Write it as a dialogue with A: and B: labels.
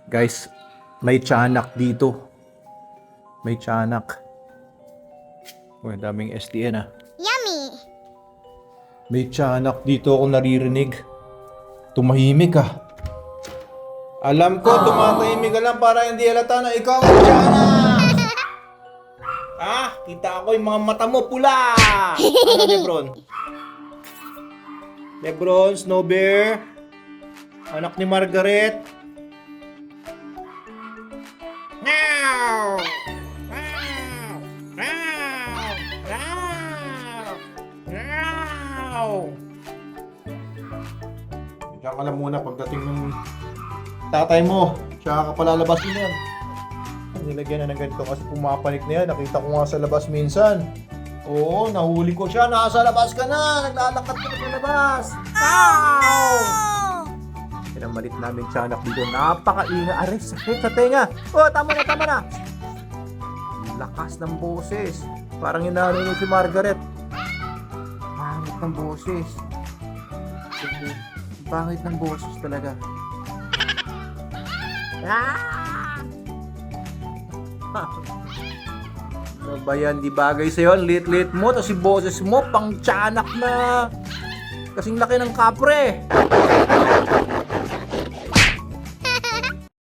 A: Guys, may tiyanak dito. May tiyanak. Uy, daming STN ah.
B: Yummy!
A: May tiyanak dito ako naririnig. Tumahimik ah. Alam ko, tumatahimik ka lang para hindi halata na ikaw ang tiyanak! Ah, kita ko yung mga mata mo pula! Ano, Lebron? Lebron, Snow Bear? Anak ni Margaret? Meow! Meow! Meow! Meow! Meow! Diyan ka lang muna pagdating ng tatay mo. Tsaka ka palalabas mo yan. Nilagyan na ng ganito kasi pumapanik na yan. Nakita ko nga sa labas minsan. Oo, nahuli ko siya. Nasa labas ka na. Naglalakad ka na sa labas. Ow! Pinamalit namin tiyanak dito. Napakainga. Aray, sakit sa tenga. Oh, tama na, tama na. Lakas ng boses. Parang inaano si Margaret. Pangit ng boses. Pangit ng boses talaga. Ah! Ano ba yan? Di bagay sa'yo. Ang lit-lit mo. Tapos si boses mo, pang tiyanak na. Kasing laki ng kapre.